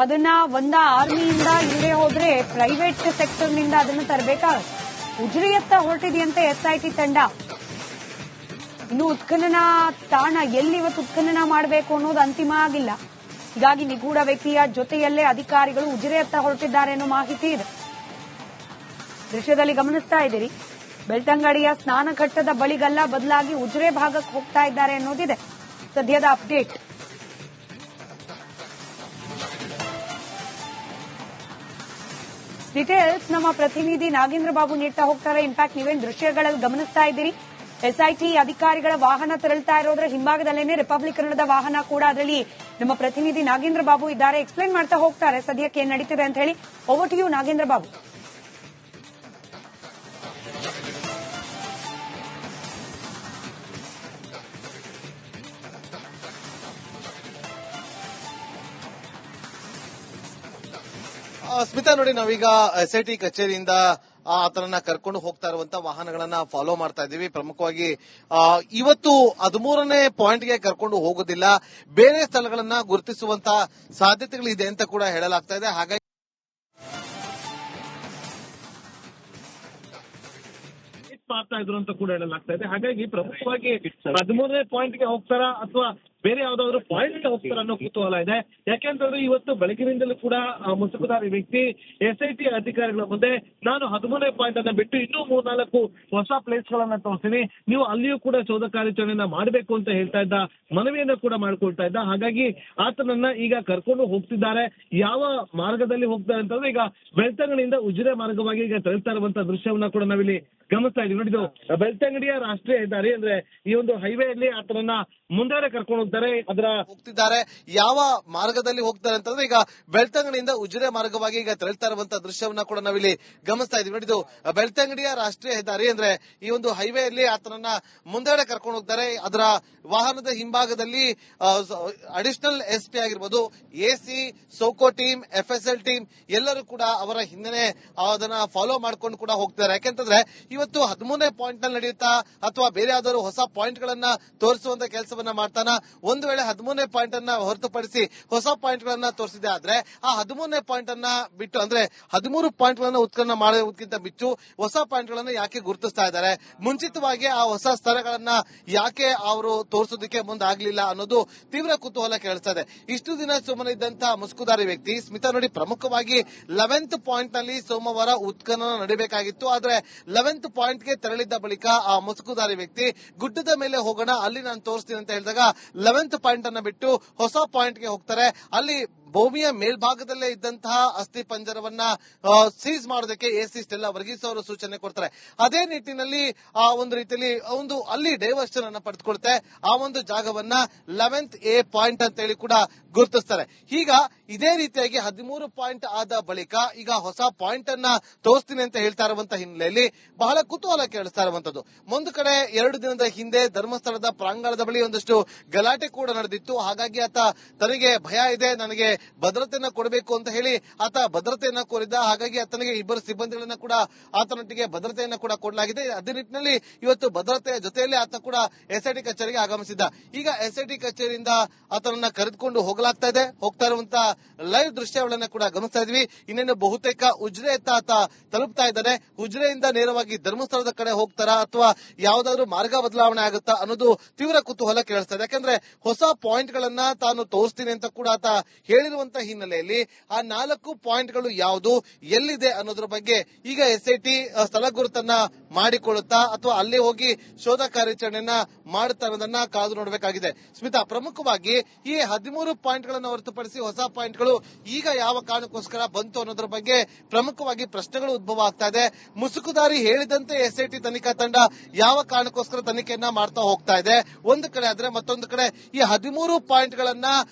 ಅದನ್ನ ಆರ್ಮಿಯಿಂದ ಇಲ್ಲದೆ ಹೋದ್ರೆ ಪ್ರೈವೇಟ್ ಸೆಕ್ಟರ್ ನಿಂದ ಅದನ್ನು ತರಬೇಕಾಗುತ್ತೆ. ಉಜಿರೆಯತ್ತ ಹೊರಟಿದೆಯಂತೆ ಎಸ್ಐಟಿ ತಂಡ. ಇನ್ನು ಉತ್ಖನನ ತಾಣ ಎಲ್ಲಿ ಇವತ್ತು ಉತ್ಖನನ ಮಾಡಬೇಕು ಅನ್ನೋದು ಅಂತಿಮ ಆಗಿಲ್ಲ. ಹೀಗಾಗಿ ನಿಗೂಢ ವ್ಯಕ್ತಿಯ ಜೊತೆಯಲ್ಲೇ ಅಧಿಕಾರಿಗಳು ಉಜಿರೆಯತ್ತ ಹೊರಟಿದ್ದಾರೆ ಅನ್ನೋ ಮಾಹಿತಿ ಇದೆ. ದೃಶ್ಯದಲ್ಲಿ ಗಮನಿಸ್ತಾ ಇದ್ದೀರಿ, ಬೆಳ್ತಂಗಡಿಯ ಸ್ನಾನಘಟ್ಟದ ಬಳಿಗಲ್ಲ, ಬದಲಾಗಿ ಉಜಿರೆ ಭಾಗಕ್ಕೆ ಹೋಗ್ತಾ ಇದ್ದಾರೆ ಅನ್ನೋದಿದೆ ಸದ್ಯದ ಅಪ್ಡೇಟ್. ಡೀಟೇಲ್ಸ್ ನಮ್ಮ ಪ್ರತಿನಿಧಿ ನಾಗೇಂದ್ರ ಬಾಬು ನೀಡ್ತಾ ಹೋಗ್ತಾರೆ. ಇನ್ಫ್ಯಾಕ್ಟ್ ನೀವೇನು ದೃಶ್ಯಗಳಲ್ಲಿ ಗಮನಿಸ್ತಾ ಇದ್ದೀರಿ, ಎಸ್ಐಟಿ ಅಧಿಕಾರಿಗಳ ವಾಹನ ತೆರಳುತ್ತಾ ಇರೋದ್ರ ಹಿಂಭಾಗದಲ್ಲೇನೆ ರಿಪಬ್ಲಿಕ್ ಕನ್ನಡದ ವಾಹನ ಕೂಡ, ಅದರಲ್ಲಿ ನಮ್ಮ ಪ್ರತಿನಿಧಿ ನಾಗೇಂದ್ರ ಬಾಬು ಇದ್ದಾರೆ. ಎಕ್ಸ್ಪ್ಲೇನ್ ಮಾಡ್ತಾ ಹೋಗ್ತಾರೆ ಸದ್ಯಕ್ಕೆ ಏನ್ ನಡೀತಿದೆ ಅಂತ ಹೇಳಿ. Over to you Nagendra Babu. Smita ನೋಡಿ, ನಾವೀಗ ಎಸ್ಐಟಿ ಕಚೇರಿಯಿಂದ ಆತನನ್ನ ಕರ್ಕೊಂಡು ಹೋಗ್ತಾ ಇರುವಂತ ವಾಹನಗಳನ್ನ ಫಾಲೋ ಮಾಡ್ತಾ ಇದ್ದೀವಿ. ಪ್ರಮುಖವಾಗಿ ಇವತ್ತು 13ನೇ ಪಾಯಿಂಟ್ಗೆ ಕರ್ಕೊಂಡು ಹೋಗೋದಿಲ್ಲ, ಬೇರೆ ಸ್ಥಳಗಳನ್ನ ಗುರುತಿಸುವಂತ ಸಾಧ್ಯತೆಗಳಿದೆ ಅಂತ ಕೂಡ ಹೇಳಲಾಗ್ತಾ ಇದೆ. ಹಾಗಾಗಿ ಮಾಡ್ತಾ ಇದ್ರು ಅಂತ ಕೂಡ ಹೇಳಲಾಗ್ತಾ ಇದೆ. ಹಾಗಾಗಿ ಪ್ರಮುಖವಾಗಿ 13ನೇ ಪಾಯಿಂಟ್ಗೆ ಹೋಗ್ತಾರಾ ಅಥವಾ ಬೇರೆ ಯಾವ್ದಾದ್ರು ಪಾಯಿಂಟ್ ಹೋಗ್ತಾರ ಅನ್ನೋ ಕುತೂಹಲ ಇದೆ. ಯಾಕೆಂತಂದ್ರೆ ಇವತ್ತು ಬೆಳಗಿನಿಂದಲೂ ಕೂಡ ಮುಸುಕುದಾರಿ ವ್ಯಕ್ತಿ ಎಸ್ಐಟಿ ಅಧಿಕಾರಿಗಳ ಮುಂದೆ ನಾನು 13ನೇ ಪಾಯಿಂಟ್ ಅನ್ನ ಬಿಟ್ಟು ಇನ್ನೂ 3-4 ಹೊಸ ಪ್ಲೇಸ್ ಗಳನ್ನ ತೋರಿಸ್ತೀನಿ, ನೀವು ಅಲ್ಲಿಯೂ ಕೂಡ ಶೋಧ ಕಾರ್ಯಾಚರಣೆಯನ್ನ ಮಾಡಬೇಕು ಅಂತ ಹೇಳ್ತಾ ಇದ್ದ, ಮನವಿಯನ್ನ ಕೂಡ ಮಾಡ್ಕೊಳ್ತಾ ಇದ್ದ. ಹಾಗಾಗಿ ಆತನನ್ನ ಈಗ ಕರ್ಕೊಂಡು ಹೋಗ್ತಿದ್ದಾರೆ. ಯಾವ ಮಾರ್ಗದಲ್ಲಿ ಹೋಗ್ತಾರೆ ಅಂತಂದ್ರೆ ಈಗ ಬೆಳ್ತಂಗಡಿಯಿಂದ ಉಜಿರೆ ಮಾರ್ಗವಾಗಿ ಈಗ ತೆರಳ್ತಾ ಇರುವಂತಹ ದೃಶ್ಯವನ್ನ ಕೂಡ ನಾವಿಲ್ಲಿ ಗಮನಿಸ್ತಾ ಇದೀವಿ. ನೋಡಿದ್ದು ಬೆಳ್ತಂಗಡಿಯ ರಾಷ್ಟ್ರೀಯ ಹೆದ್ದಾರಿ, ಅಂದ್ರೆ ಈ ಒಂದು ಹೈವೇಯಲ್ಲಿ ಆತನನ್ನ ಮುಂದೆ ಕರ್ಕೊಂಡು ಅದರ ಹೋಗ್ತಿದ್ದಾರೆ. ಯಾವ ಮಾರ್ಗದಲ್ಲಿ ಹೋಗ್ತಾರೆ ಅಂತಂದ್ರೆ ಈಗ ಬೆಳ್ತಂಗಡಿಯಿಂದ ಉಜಿರೆ ಮಾರ್ಗವಾಗಿ ಈಗ ತೆರಳ್ತಾ ಇರುವಂತಹ ದೃಶ್ಯವನ್ನ ಕೂಡ ನಾವಿಲ್ಲಿ ಗಮನಿಸ್ತಾ ಇದೀವಿ. ನೋಡಿದ್ದು ಬೆಳ್ತಂಗಡಿಯ ರಾಷ್ಟ್ರೀಯ ಹೆದ್ದಾರಿ, ಅಂದ್ರೆ ಈ ಒಂದು ಹೈವೇಯಲ್ಲಿ ಆತನನ್ನ ಮುಂದೆಡೆ ಕರ್ಕೊಂಡು ಹೋಗ್ತಾರೆ. ಅದರ ವಾಹನದ ಹಿಂಭಾಗದಲ್ಲಿ ಅಡಿಷನಲ್ ಎಸ್ಪಿ ಆಗಿರ್ಬೋದು, AC, SOCO team, FSL team ಎಲ್ಲರೂ ಕೂಡ ಅವರ ಹಿಂದೆ ಅದನ್ನ ಫಾಲೋ ಮಾಡ್ಕೊಂಡು ಕೂಡ ಹೋಗ್ತಾರೆ. ಯಾಕೆಂತಂದ್ರೆ ಇವತ್ತು 13ನೇ ಪಾಯಿಂಟ್ ನಲ್ಲಿ ನಡೆಯುತ್ತಾ ಅಥವಾ ಬೇರೆ ಯಾವ್ದಾದ್ರು ಹೊಸ ಪಾಯಿಂಟ್ ಗಳನ್ನ ತೋರಿಸುವಂತ ಕೆಲಸವನ್ನ ಮಾಡ್ತಾನ. ಒಂದು ವೇಳೆ 13ನೇ ಪಾಯಿಂಟ್ ಅನ್ನ ಹೊರತುಪಡಿಸಿ ಹೊಸ ಪಾಯಿಂಟ್ ಗಳನ್ನ ತೋರಿಸಿದೆ ಆದ್ರೆ ಆ 13ನೇ ಪಾಯಿಂಟ್ ಅನ್ನ ಬಿಟ್ಟು, ಅಂದ್ರೆ 13 ಪಾಯಿಂಟ್ ಗಳನ್ನ ಉತ್ಖನನ ಮಾಡೋದಕ್ಕಿಂತ ಬಿಟ್ಟು ಹೊಸ ಪಾಯಿಂಟ್ ಗಳನ್ನ ಯಾಕೆ ಗುರುತಿಸ್ತಾ ಇದ್ದಾರೆ, ಮುಂಚಿತವಾಗಿ ಆ ಹೊಸ ಸ್ಥಳಗಳನ್ನ ಯಾಕೆ ಅವರು ತೋರಿಸೋದಕ್ಕೆ ಮುಂದಾಗ್ಲಿಲ್ಲ ಅನ್ನೋದು ತೀವ್ರ ಕುತೂಹಲ ಕೇಳಿಸ್ತಾ ಇದೆ. ಇಷ್ಟು ದಿನ ಸುಮ್ಮನೆ ಇದ್ದಂತಹ ಮುಸ್ಕುದಾರಿ ವ್ಯಕ್ತಿ ಸ್ಮಿತಾ ನೋಡಿ, ಪ್ರಮುಖವಾಗಿ 11th ಪಾಯಿಂಟ್ ನಲ್ಲಿ ಸೋಮವಾರ ಉತ್ಖನನ ನಡೆಯಬೇಕಾಗಿತ್ತು. ಆದ್ರೆ 11th ಪಾಯಿಂಟ್ ಗೆ ತೆರಳಿದ್ದ ಬಳಿಕ ಆ ಮುಸ್ಕುದಾರಿ ವ್ಯಕ್ತಿ ಗುಡ್ಡದ ಮೇಲೆ ಹೋಗೋಣ, ಅಲ್ಲಿ ನಾನು ತೋರಿಸ್ತೀನಿ ಅಂತ ಹೇಳಿದಾಗ 11th ಪಾಯಿಂಟ್ ಅನ್ನ ಬಿಟ್ಟು ಹೊಸ ಪಾಯಿಂಟ್ ಗೆ ಹೋಗ್ತಾರೆ. ಅಲ್ಲಿ ಭೂಮಿಯ ಮೇಲ್ಭಾಗದಲ್ಲೇ ಇದ್ದಂತಹ ಅಸ್ಥಿ ಪಂಜರವನ್ನ ಸೀಸ್ ಮಾಡೋದಕ್ಕೆ ಎಸಿ ಸ್ಟೆಲ್ಲಾ ವರ್ಗೀಸ್ ಅವರು ಸೂಚನೆ ಕೊಡ್ತಾರೆ. ಅದೇ ನಿಟ್ಟಿನಲ್ಲಿ ಆ ಒಂದು ರೀತಿಯಲ್ಲಿ ಒಂದು ಅಲ್ಲಿ ಡೈವರ್ಷನ್ ಅನ್ನ ಪಡೆದುಕೊಡುತ್ತೆ. ಆ ಒಂದು ಜಾಗವನ್ನ 11th A ಪಾಯಿಂಟ್ ಅಂತ ಹೇಳಿ ಕೂಡ ಗುರುತಿಸ್ತಾರೆ. ಈಗ ಇದೇ ರೀತಿಯಾಗಿ 13 ಪಾಯಿಂಟ್ ಆದ ಬಳಿಕ ಈಗ ಹೊಸ ಪಾಯಿಂಟ್ ಅನ್ನ ತೋರಿಸ್ತೀನಿ ಅಂತ ಹೇಳ್ತಾ ಇರುವಂತಹ ಹಿನ್ನೆಲೆಯಲ್ಲಿ ಬಹಳ ಕುತೂಹಲ ಕೇಳಿಸ್ತಾ ಇರುವಂತದ್ದು. ಒಂದು ಕಡೆ 2 ದಿನದ ಹಿಂದೆ ಧರ್ಮಸ್ಥಳದ ಪ್ರಾಂಗಣದ ಬಳಿ ಒಂದಷ್ಟು ಗಲಾಟೆ ಕೂಡ ನಡೆದಿತ್ತು. ಹಾಗಾಗಿ ಆತ ತನಗೆ ಭಯ ಇದೆ, ನನಗೆ ಭದ್ರತೆಯನ್ನ ಕೊಡಬೇಕು ಅಂತ ಹೇಳಿ ಆತ ಭದ್ರತೆಯನ್ನ ಕೋರಿದ್ದ. ಹಾಗಾಗಿ ಆತನಿಗೆ 2 ಸಿಬ್ಬಂದಿಗಳನ್ನ ಕೂಡ ಆತನೊಟ್ಟಿಗೆ ಭದ್ರತೆಯನ್ನ ಕೂಡ ಕೊಡಲಾಗಿದೆ. ಅದೇ ನಿಟ್ಟಿನಲ್ಲಿ ಇವತ್ತು ಭದ್ರತೆಯ ಜೊತೆಯಲ್ಲಿ ಆತ ಕೂಡ ಎಸ್ಐಟಿ ಕಚೇರಿಗೆ ಆಗಮಿಸಿದ್ದ. ಈಗ ಎಸ್ಐಟಿ ಕಚೇರಿಯಿಂದ ಆತನನ್ನ ಕರೆದುಕೊಂಡು ಹೋಗ್ತಾ ಇರುವಂತಹ ಲೈವ್ ದೃಶ್ಯಗಳನ್ನ ಕೂಡ ಗಮನಿಸ್ತಾ ಇದ್ವಿ. ಇನ್ನೇನು ಬಹುತೇಕ ಉಜಿರೆಯತ್ತ ಆತ ತಲುಪ್ತಾ ಇದ್ದಾನೆ. ಉಜಿರೆಯಿಂದ ನೇರವಾಗಿ ಧರ್ಮಸ್ಥಳದ ಕಡೆ ಹೋಗ್ತಾರಾ ಅಥವಾ ಯಾವ್ದಾದ್ರು ಮಾರ್ಗ ಬದಲಾವಣೆ ಆಗುತ್ತಾ ಅನ್ನೋದು ತೀವ್ರ ಕುತೂಹಲ ಕೇಳಿಸ್ತಾ ಇದೆ. ಯಾಕಂದ್ರೆ ಹೊಸ ಪಾಯಿಂಟ್ ಗಳನ್ನ ತಾನು ತೋರಿಸ್ತೀನಿ ಅಂತ ಕೂಡ ಆತ ಹೇಳಿರುವಂತಹ ಹಿನ್ನೆಲೆಯಲ್ಲಿ ಆ 4 ಪಾಯಿಂಟ್ ಗಳು ಯಾವುದು, ಎಲ್ಲಿದೆ ಅನ್ನೋದ್ರ ಬಗ್ಗೆ ಈಗ ಎಸ್ಐಟಿ ಸ್ಥಳ ಗುರುತನ್ನ ಮಾಡಿಕೊಳ್ಳುತ್ತಾ ಅಥವಾ ಅಲ್ಲಿ ಹೋಗಿ ಶೋಧ ಕಾರ್ಯಾಚರಣೆಯನ್ನ ಮಾಡುತ್ತಾ ಅನ್ನೋದನ್ನ ಕಾದು ನೋಡಬೇಕಾಗಿದೆ. ಸ್ಮಿತಾ, ಪ್ರಮುಖವಾಗಿ ಈ 13 ಪಾಯಿಂಟ್ ಗಳನ್ನ ಹೊರತುಪಡಿಸಿ ಹೊಸ ಪಾಯಿಂಟ್ ಗಳು ಈಗ ಯಾವ ಕಾರಣಕ್ಕೋಸ್ಕರ ಬಂತು ಅನ್ನೋದ್ರ ಬಗ್ಗೆ ಪ್ರಮುಖವಾಗಿ ಪ್ರಶ್ನೆಗಳು ಉದ್ಭವ ಆಗ್ತಾ ಇದೆ. ಮುಸುಕುದಾರಿ ಹೇಳಿದಂತೆ ಎಸ್ಐಟಿ ತನಿಖಾ ತಂಡ ಯಾವ ಕಾರಣಕ್ಕೋಸ್ಕರ ತನಿಖೆಯನ್ನ ಮಾಡ್ತಾ ಹೋಗ್ತಾ ಇದೆ ಒಂದು ಕಡೆ ಆದ್ರೆ, ಮತ್ತೊಂದು ಕಡೆ ಈ 13 ಪಾಯಿಂಟ್ ಗಳನ್ನ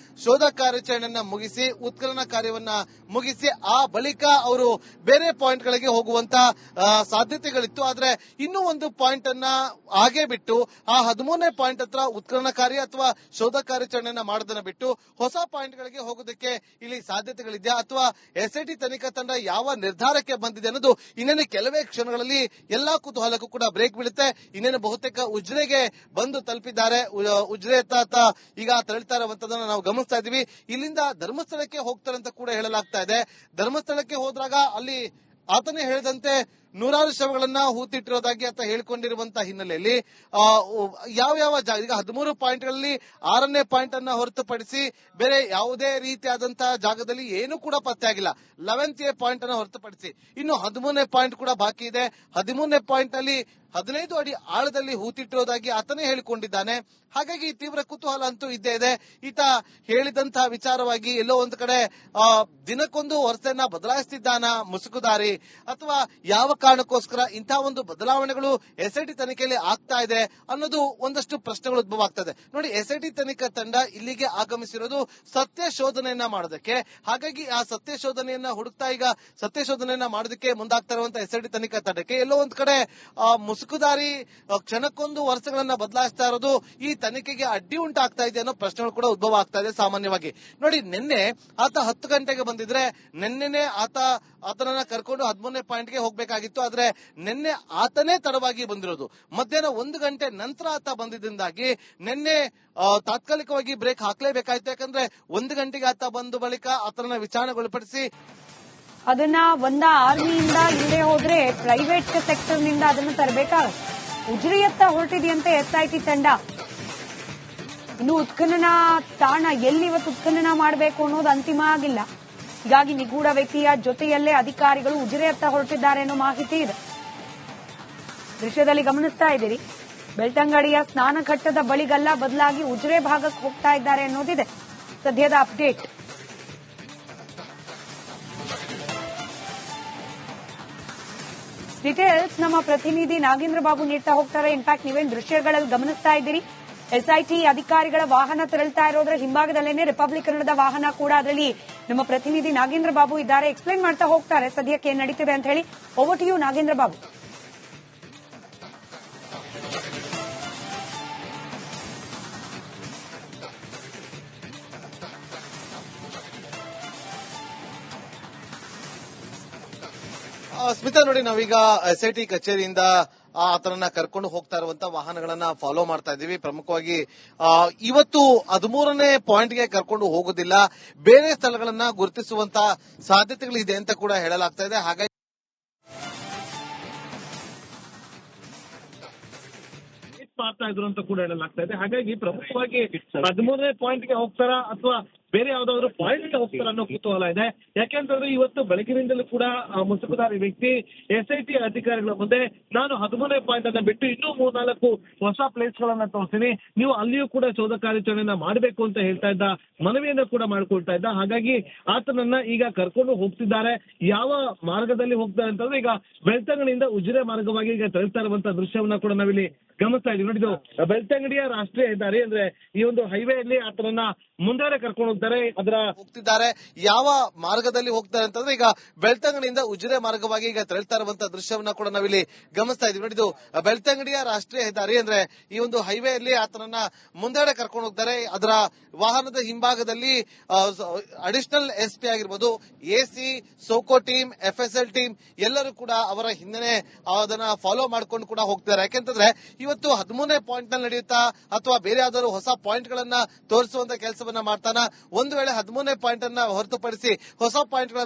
ಶೋಧ ಕಾರ್ಯಾಚರಣೆಯನ್ನ ಮುಗಿಸಿ ಉತ್ಖನನ ಕಾರ್ಯವನ್ನ ಮುಗಿಸಿ ಆ ಬಳಿಕ ಅವರು ಬೇರೆ ಪಾಯಿಂಟ್ ಗಳಿಗೆ ಹೋಗುವಂತ ಸಾಧ್ಯತೆಗಳಿತ್ತು. ಆದ್ರೆ ಇನ್ನೂ ಒಂದು ಪಾಯಿಂಟ್ ಅನ್ನ ಹಾಗೆ ಬಿಟ್ಟು ಆ 13ನೇ ಪಾಯಿಂಟ್ ಹತ್ರ ಉತ್ಖನನ ಕಾರ್ಯ ಅಥವಾ ಶೋಧ ಕಾರ್ಯಾಚರಣೆಯನ್ನ ಮಾಡೋದನ್ನ ಬಿಟ್ಟು ಹೊಸ ಪಾಯಿಂಟ್ ಗಳಿಗೆ ಹೋಗೋದಕ್ಕೆ ಇಲ್ಲಿ ಸಾಧ್ಯತೆಗಳಿದೆಯಾ ಅಥವಾ ಎಸ್ಐಟಿ ತನಿಖಾ ತಂಡ ಯಾವ ನಿರ್ಧಾರಕ್ಕೆ ಬಂದಿದೆ ಅನ್ನೋದು ಇನ್ನೇನು ಕೆಲವೇ ಕ್ಷಣಗಳಲ್ಲಿ ಎಲ್ಲಾ ಕುತೂಹಲಕ್ಕೂ ಕೂಡ ಬ್ರೇಕ್ ಬೀಳುತ್ತೆ. ಇನ್ನೇನು ಬಹುತೇಕ ಉಜಿರೆಗೆ ಬಂದು ತಲುಪಿದ್ದಾರೆ. ಉಜಿರೆ ಈಗ ತೆರಳ್ತಾ ಇರುವಂತದನ್ನ ನಾವು ಗಮನಿಸ್ತಾ ಇದ್ದೀವಿ. ಇಲ್ಲಿಂದ ಧರ್ಮ ಧರ್ಮಸ್ಥಳಕ್ಕೆ ಹೋಗ್ತಾರೆ ಅಂತ ಕೂಡ ಹೇಳಲಾಗ್ತಾ ಇದೆ. ಧರ್ಮಸ್ಥಳಕ್ಕೆ ಹೋದಾಗ ಅಲ್ಲಿ ಆತನೇ ಹೇಳಿದಂತೆ ನೂರಾರು ಶವಗಳನ್ನ ಹೂತಿಟ್ಟಿರೋದಾಗಿ ಆತ ಹೇಳಿಕೊಂಡಿರುವಂತಹ ಹಿನ್ನೆಲೆಯಲ್ಲಿ ಯಾವ ಜಾಗ ಈಗ 13 ಪಾಯಿಂಟ್ಗಳಲ್ಲಿ 6ನೇ ಪಾಯಿಂಟ್ ಅನ್ನ ಹೊರತುಪಡಿಸಿ ಬೇರೆ ಯಾವುದೇ ರೀತಿಯಾದಂತಹ ಜಾಗದಲ್ಲಿ ಏನೂ ಕೂಡ ಪತ್ತೆ ಆಗಿಲ್ಲ. 11th ಪಾಯಿಂಟ್ ಅನ್ನ ಹೊರತುಪಡಿಸಿ ಇನ್ನು 13ನೇ ಪಾಯಿಂಟ್ ಕೂಡ ಬಾಕಿ ಇದೆ. 13ನೇ ಪಾಯಿಂಟ್ ನಲ್ಲಿ 15 ಅಡಿ ಆಳದಲ್ಲಿ ಹೂತಿಟ್ಟಿರೋದಾಗಿ ಆತನೇ ಹೇಳಿಕೊಂಡಿದ್ದಾನೆ. ಹಾಗಾಗಿ ತೀವ್ರ ಕುತೂಹಲ ಅಂತೂ ಇದ್ದೇ ಇದೆ. ಈತ ಹೇಳಿದಂತಹ ವಿಚಾರವಾಗಿ ಎಲ್ಲೋ ಒಂದು ಕಡೆ ದಿನಕ್ಕೊಂದು ವರ್ಷನ ಬದಲಾಯಿಸ್ತಿದ್ದಾನ ಮುಸುಕುದಾರಿ, ಅಥವಾ ಯಾವ ಕಾರಣಕ್ಕೋಸ್ಕರ ಇಂತಹ ಒಂದು ಬದಲಾವಣೆಗಳು ಎಸ್ಐಟಿ ತನಿಖೆಯಲ್ಲಿ ಆಗ್ತಾ ಇದೆ ಅನ್ನೋದು ಒಂದಷ್ಟು ಪ್ರಶ್ನೆಗಳು ಉದ್ಭವ ಆಗ್ತದೆ. ನೋಡಿ, ಎಸ್ಐಟಿ ತನಿಖಾ ತಂಡ ಇಲ್ಲಿಗೆ ಆಗಮಿಸಿರೋದು ಸತ್ಯ ಶೋಧನೆಯನ್ನ ಮಾಡೋದಕ್ಕೆ. ಹಾಗಾಗಿ ಆ ಸತ್ಯ ಶೋಧನೆಯನ್ನ ಹುಡುಕ್ತಾ ಈಗ ಸತ್ಯ ಶೋಧನೆಯನ್ನ ಮಾಡೋದಕ್ಕೆ ಮುಂದಾಗ್ತಾ ಇರುವಂತಹ ಎಸ್ಐಟಿ ತನಿಖಾ ತಂಡಕ್ಕೆ ಎಲ್ಲೋ ಒಂದ್ ಕಡೆ ಮುಸುಕುದಾರಿ ಕ್ಷಣಕ್ಕೊಂದು ವರ್ಷಗಳನ್ನ ಬದಲಾಯಿಸ್ತಾ ಇರೋದು ಈ ತನಿಖೆಗೆ ಅಡ್ಡಿ ಉಂಟಾಗ್ತಾ ಇದೆ ಅನ್ನೋ ಪ್ರಶ್ನೆಗಳು ಕೂಡ ಉದ್ಭವ ಆಗ್ತಾ ಇದೆ. ಸಾಮಾನ್ಯವಾಗಿ ನೋಡಿ, ನಿನ್ನೆ ಆತ 10 ಗಂಟೆಗೆ ಬಂದಿದ್ರೆ ನಿನ್ನೆನೆ ಆತನನ್ನ ಕರ್ಕೊಂಡು 13ನೇ ಪಾಯಿಂಟ್ಗೆ ಹೋಗ್ಬೇಕಾಗಿತ್ತು. ಆದ್ರೆ ನಿನ್ನೆ ಆತನೇ ತಡವಾಗಿ ಬಂದಿರೋದು. ಮಧ್ಯಾಹ್ನ 1 ಗಂಟೆ ನಂತರ ಆತ ಬಂದಿದ್ದಾಗಿ ನಿನ್ನೆ ತಾತ್ಕಾಲಿಕವಾಗಿ ಬ್ರೇಕ್ ಹಾಕ್ಲೇಬೇಕಾಯ್ತು. ಯಾಕಂದ್ರೆ 1 ಗಂಟೆಗೆ ಆತ ಬಂದ ಬಳಿಕ ಆತನನ್ನ ವಿಚಾರಣೆಗೊಳಪಡಿಸಿ ಅದನ್ನ ಆರ್ಮಿಯಿಂದ ಇಲ್ಲದೆ ಹೋದ್ರೆ ಪ್ರೈವೇಟ್ ಸೆಕ್ಟರ್ ನಿಂದ ಅದನ್ನು ತರಬೇಕಾಗುತ್ತೆ. ಉಜ್ರಿಯತ್ತ ಹೊರಟಿದೆಯಂತೆ ಎಸ್ಐಟಿ ತಂಡ. ಇನ್ನು ಉತ್ಖನನ ತಾಣ ಎಲ್ಲಿ ಇವತ್ತು ಉತ್ಖನನ ಮಾಡಬೇಕು ಅನ್ನೋದು ಅಂತಿಮ ಆಗಿಲ್ಲ. ಹೀಗಾಗಿ ನಿಗೂಢ ವ್ಯಕ್ತಿಯ ಜೊತೆಯಲ್ಲೇ ಅಧಿಕಾರಿಗಳು ಉಜಿರೆಯತ್ತ ಹೊರಟಿದ್ದಾರೆ ಅನ್ನೋ ಮಾಹಿತಿ ಇದೆ. ದೃಶ್ಯದಲ್ಲಿ ಗಮನಿಸ್ತಾ ಇದ್ದೀರಿ, ಬೆಳ್ತಂಗಡಿಯ ಸ್ನಾನಘಟ್ಟದ ಬಳಿಗಲ್ಲ, ಬದಲಾಗಿ ಉಜಿರೆ ಭಾಗಕ್ಕೆ ಹೋಗ್ತಾ ಇದ್ದಾರೆ ಅನ್ನೋದಿದೆ ಸದ್ಯದ ಅಪ್ಡೇಟ್. ಡೀಟೇಲ್ಸ್ ನಮ್ಮ ಪ್ರತಿನಿಧಿ ನಾಗೇಂದ್ರ ಬಾಬು ನೀಡ್ತಾ ಹೋಗ್ತಾರೆ. ಇನ್ಫ್ಯಾಕ್ಟ್ ನೀವೇನು ದೃಶ್ಯಗಳಲ್ಲಿ ಗಮನಿಸ್ತಾ ಇದ್ದೀರಿ, ಎಸ್ಐಟಿ ಅಧಿಕಾರಿಗಳ ವಾಹನ ತೆರಳ್ತಾ ಇರೋದ್ರ ಹಿಂಭಾಗದಲ್ಲೇನೆ ರಿಪಬ್ಲಿಕ್ ಕನ್ನಡದ ವಾಹನ ಕೂಡ, ಅದರಲ್ಲಿ ನಮ್ಮ ಪ್ರತಿನಿಧಿ ನಾಗೇಂದ್ರ ಬಾಬು ಇದ್ದಾರೆ. ಎಕ್ಸ್ಪ್ಲೈನ್ ಮಾಡ್ತಾ ಹೋಗ್ತಾರೆ ಸದ್ಯಕ್ಕೆ ಏನ್ ನಡೀತಿದೆ ಅಂತ ಹೇಳಿ. Over to you Nagendra Babu. Smita, ನೋಡಿ, ನಾವೀಗ ಎಸ್ಐಟಿ ಕಚೇರಿಯಿಂದ ಆತನನ್ನ ಕರ್ಕೊಂಡು ಹೋಗ್ತಾ ಇರುವಂತಹ ವಾಹನಗಳನ್ನ ಫಾಲೋ ಮಾಡ್ತಾ ಇದ್ದೀವಿ. ಪ್ರಮುಖವಾಗಿ ಇವತ್ತು 13ನೇ ಪಾಯಿಂಟ್ಗೆ ಕರ್ಕೊಂಡು ಹೋಗೋದಿಲ್ಲ, ಬೇರೆ ಸ್ಥಳಗಳನ್ನ ಗುರುತಿಸುವಂತಹ ಸಾಧ್ಯತೆಗಳಿದೆ ಅಂತ ಕೂಡ ಹೇಳಲಾಗ್ತಾ ಇದೆ. ಹಾಗಾಗಿ ಮಾಡ್ತಾ ಇದ್ರು ಅಂತ ಕೂಡ ಹೇಳಲಾಗ್ತಾ ಇದೆ. ಹಾಗಾಗಿ ಪ್ರಮುಖವಾಗಿ 13ನೇ ಪಾಯಿಂಟ್ಗೆ ಹೋಗ್ತಾರಾ ಅಥವಾ ಬೇರೆ ಯಾವ್ದಾದ್ರು ಪಾಯಿಂಟ್ ಹೋಗ್ತಾರ ಅನ್ನೋ ಕುತೂಹಲ ಇದೆ. ಯಾಕೆಂತಂದ್ರೆ ಇವತ್ತು ಬೆಳಗಿನಿಂದಲೂ ಕೂಡ ಮುಸುಕುದಾರಿ ವ್ಯಕ್ತಿ ಎಸ್ಐಟಿ ಅಧಿಕಾರಿಗಳ ಮುಂದೆ ನಾನು 13ನೇ ಪಾಯಿಂಟ್ ಅನ್ನ ಬಿಟ್ಟು ಇನ್ನೂ 3-4 ಹೊಸ ಪ್ಲೇಸ್ ಗಳನ್ನ ತೋರಿಸ್ತೀನಿ, ನೀವು ಅಲ್ಲಿಯೂ ಕೂಡ ಶೋಧ ಕಾರ್ಯಾಚರಣೆಯನ್ನ ಮಾಡಬೇಕು ಅಂತ ಹೇಳ್ತಾ ಇದ್ದ, ಮನವಿಯನ್ನ ಕೂಡ ಮಾಡ್ಕೊಳ್ತಾ ಇದ್ದ. ಹಾಗಾಗಿ ಆತನನ್ನ ಈಗ ಕರ್ಕೊಂಡು ಹೋಗ್ತಿದ್ದಾರೆ. ಯಾವ ಮಾರ್ಗದಲ್ಲಿ ಹೋಗ್ತಾರೆ ಅಂತಂದ್ರೆ ಈಗ ಬೆಳ್ತಂಗಡಿಯಿಂದ ಉಜಿರೆ ಮಾರ್ಗವಾಗಿ ಈಗ ತೆರಳ್ತಾ ಇರುವಂತಹ ದೃಶ್ಯವನ್ನ ಕೂಡ ನಾವಿಲ್ಲಿ ಗಮನಿಸ್ತಾ ಇದೀವಿ. ನೋಡಿದ್ದು ಬೆಳ್ತಂಗಡಿಯ ರಾಷ್ಟ್ರೀಯ ಹೆದ್ದಾರಿ, ಅಂದ್ರೆ ಈ ಒಂದು ಹೈವೇಯಲ್ಲಿ ಆತನನ್ನ ಮುಂದೆ ಕರ್ಕೊಂಡು ಹೋಗ್ತಿದ್ದಾರೆ. ಯಾವ ಮಾರ್ಗದಲ್ಲಿ ಹೋಗ್ತಾರೆ ಅಂತಂದ್ರೆ ಈಗ ಬೆಳ್ತಂಗಡಿಯಿಂದ ಉಜಿರೆ ಮಾರ್ಗವಾಗಿ ಈಗ ತೆರಳ್ತಾ ಇರುವಂತಹ ದೃಶ್ಯವನ್ನ ಕೂಡ ನಾವಿಲ್ಲಿ ಗಮನಿಸ್ತಾ ಇದೀವಿ. ನೋಡಿದ್ದು ಬೆಳ್ತಂಗಡಿಯ ರಾಷ್ಟ್ರೀಯ ಹೆದ್ದಾರಿ, ಅಂದ್ರೆ ಈ ಒಂದು ಹೈವೇಯಲ್ಲಿ ಆತನನ್ನ ಮುಂದೆಡೆ ಕರ್ಕೊಂಡು ಹೋಗ್ತಾರೆ. ಅದರ ವಾಹನದ ಹಿಂಭಾಗದಲ್ಲಿ ಅಡಿಷನಲ್ ಎಸ್ಪಿ ಆಗಿರ್ಬೋದು, AC, SOCO team, FSL team ಎಲ್ಲರೂ ಕೂಡ ಅವರ ಹಿಂದೆ ಅದನ್ನ ಫಾಲೋ ಮಾಡ್ಕೊಂಡು ಕೂಡ ಹೋಗ್ತಾರೆ. ಯಾಕೆಂತಂದ್ರೆ ಇವತ್ತು 13ನೇ ಪಾಯಿಂಟ್ ನಲ್ಲಿ ನಡೆಯುತ್ತಾ ಅಥವಾ ಬೇರೆ ಯಾವ್ದಾದ್ರು ಹೊಸ ಪಾಯಿಂಟ್ ಗಳನ್ನ ತೋರಿಸುವಂತ ಕೆಲಸವನ್ನ ಮಾಡ್ತಾನ. ಒಂದು ವೇಳೆ 13ನೇ ಪಾಯಿಂಟ್ ಅನ್ನ ಹೊರತುಪಡಿಸಿ ಹೊಸ ಪಾಯಿಂಟ್